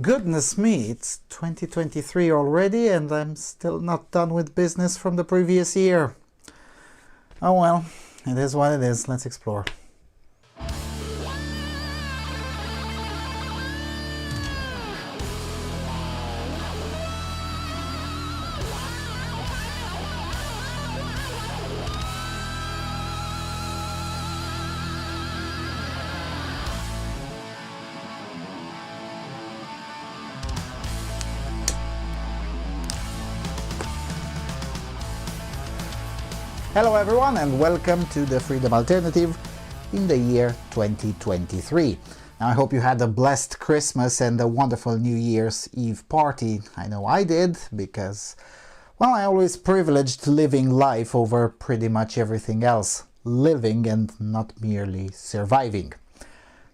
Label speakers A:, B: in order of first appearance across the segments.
A: Goodness me, it's 2023 already and I'm still not done with business from the previous year. Oh well, it is what it is. Let's explore. Hello everyone and welcome to the Freedom Alternative in the year 2023. Now, I hope you had a blessed Christmas and a wonderful New Year's Eve party. I know I did because, well, I always privileged living life over pretty much everything else. Living and not merely surviving.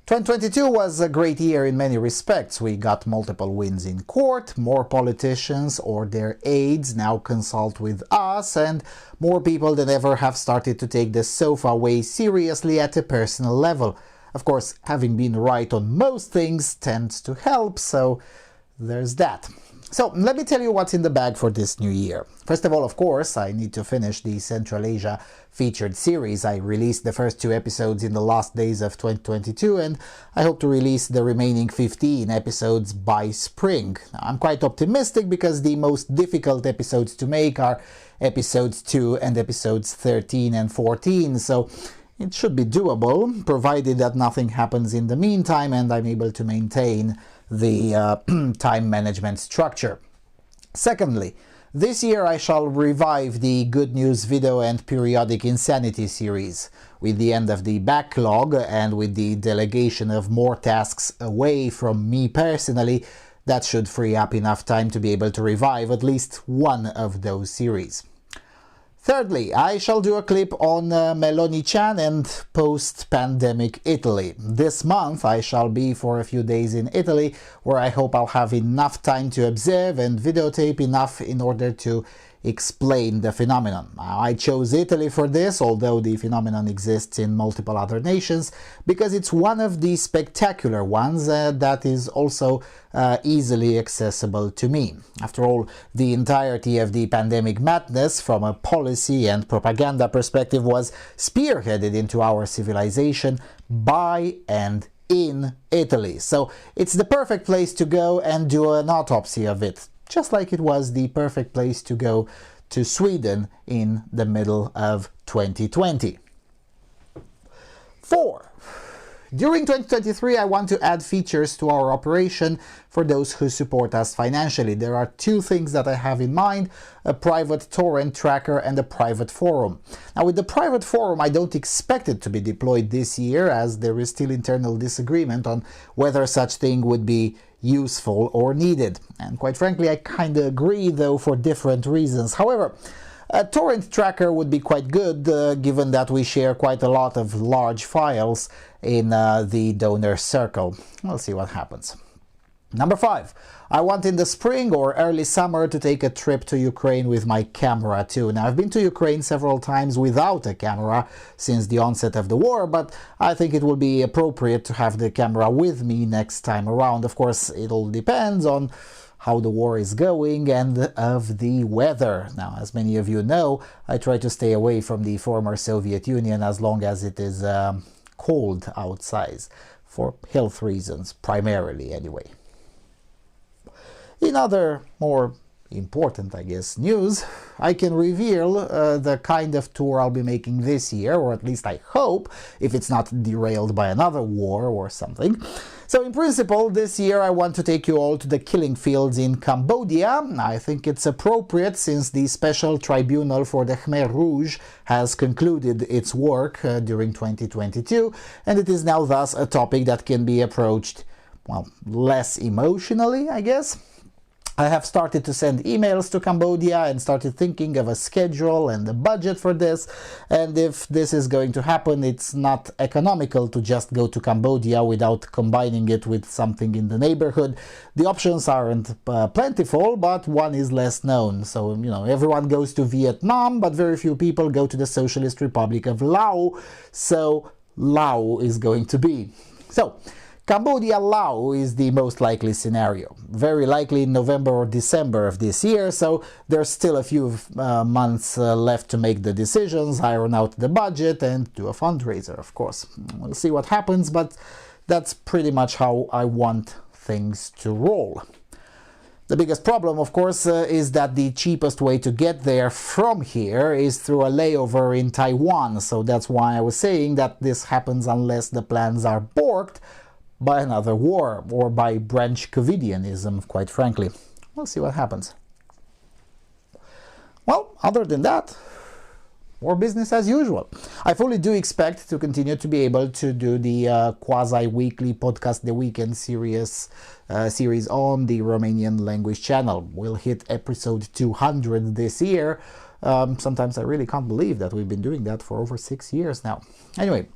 A: 2022 was a great year in many respects. We got multiple wins in court, more politicians or their aides now consult with us, and more people than ever have started to take the sofa way seriously at a personal level. Of course, having been right on most things tends to help, so there's that. So, let me tell you what's in the bag for this new year. First of all, of course, I need to finish the Central Asia featured series. I released the first 2 episodes in the last days of 2022, and I hope to release the remaining 15 episodes by spring. Now, I'm quite optimistic because the most difficult episodes to make are episodes 2 and episodes 13 and 14, so it should be doable, provided that nothing happens in the meantime and I'm able to maintain the time management structure. Secondly, this year I shall revive the Good News Video and Periodic Insanity series. With the end of the backlog and with the delegation of more tasks away from me personally, that should free up enough time to be able to revive at least one of those series. Thirdly, I shall do a clip on Meloni-chan and post-pandemic Italy. This month I shall be for a few days in Italy, where I hope I'll have enough time to observe and videotape enough in order to explain the phenomenon. Now, I chose Italy for this, although the phenomenon exists in multiple other nations, because it's one of the spectacular ones that is also easily accessible to me. After all, the entirety of the pandemic madness from a policy and propaganda perspective was spearheaded into our civilization by and in Italy. So it's the perfect place to go and do an autopsy of it. Just like it was the perfect place to go to Sweden in the middle of 2020. 4. During 2023, I want to add features to our operation for those who support us financially. There are 2 things that I have in mind: a private torrent tracker and a private forum. Now, with the private forum, I don't expect it to be deployed this year, as there is still internal disagreement on whether such thing would be useful or needed. And quite frankly, I kinda agree, though for different reasons. However, a torrent tracker would be quite good, given that we share quite a lot of large files in the donor circle. We'll see what happens. Number 5. I want in the spring or early summer to take a trip to Ukraine with my camera too. Now, I've been to Ukraine several times without a camera since the onset of the war, but I think it will be appropriate to have the camera with me next time around. Of course, it all depends on how the war is going and of the weather. Now, as many of you know, I try to stay away from the former Soviet Union as long as it is cold outside, for health reasons primarily anyway. In other more important, I guess, news, I can reveal the kind of tour I'll be making this year, or at least I hope, if it's not derailed by another war or something. So in principle, this year I want to take you all to the killing fields in Cambodia. I think it's appropriate since the Special Tribunal for the Khmer Rouge has concluded its work during 2022, and it is now thus a topic that can be approached, well, less emotionally, I guess. I have started to send emails to Cambodia and started thinking of a schedule and a budget for this, and if this is going to happen, it's not economical to just go to Cambodia without combining it with something in the neighborhood. The options aren't plentiful, but one is less known. So, everyone goes to Vietnam, but very few people go to the Socialist Republic of Laos, so Laos is going to be. So, Cambodia Lao is the most likely scenario, very likely in November or December of this year, so there's still a few months left to make the decisions, iron out the budget and do a fundraiser, of course. We'll see what happens, but that's pretty much how I want things to roll. The biggest problem, of course, is that the cheapest way to get there from here is through a layover in Taiwan, so that's why I was saying that this happens unless the plans are balked by another war, or by Branch Covidianism, quite frankly. We'll see what happens. Well, other than that, more business as usual. I fully do expect to continue to be able to do the quasi-weekly podcast The Weekend series on the Romanian language channel. We'll hit episode 200 this year. Sometimes I really can't believe that we've been doing that for over 6 years now. Anyway,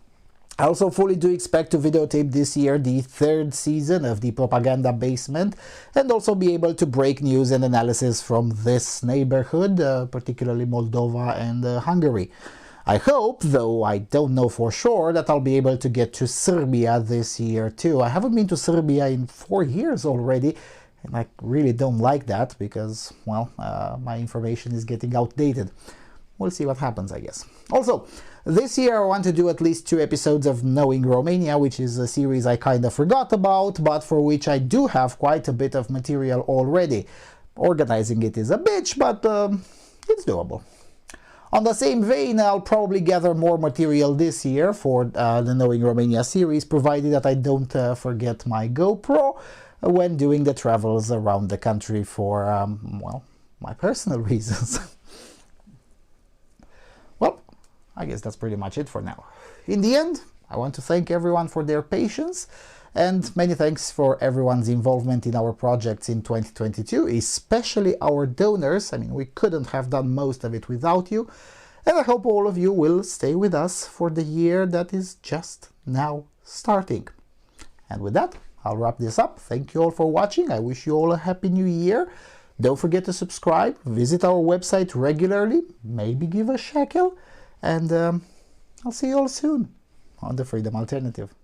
A: I also fully do expect to videotape this year the 3rd season of the Propaganda Basement, and also be able to break news and analysis from this neighborhood, particularly Moldova and Hungary. I hope, though I don't know for sure, that I'll be able to get to Serbia this year too. I haven't been to Serbia in 4 years already, and I really don't like that because, well, my information is getting outdated. We'll see what happens, I guess. Also, this year I want to do at least 2 episodes of Knowing Romania, which is a series I kind of forgot about, but for which I do have quite a bit of material already. Organizing it is a bitch, but it's doable. On the same vein, I'll probably gather more material this year for the Knowing Romania series, provided that I don't forget my GoPro when doing the travels around the country for, well, my personal reasons. Well, I guess that's pretty much it for now. In the end, I want to thank everyone for their patience, and many thanks for everyone's involvement in our projects in 2022, especially our donors. I mean, we couldn't have done most of it without you, and I hope all of you will stay with us for the year that is just now starting. And with that, I'll wrap this up. Thank you all for watching. I wish you all a happy new year. Don't forget to subscribe, visit our website regularly, maybe give a shekel, and I'll see you all soon on the Freedom Alternative.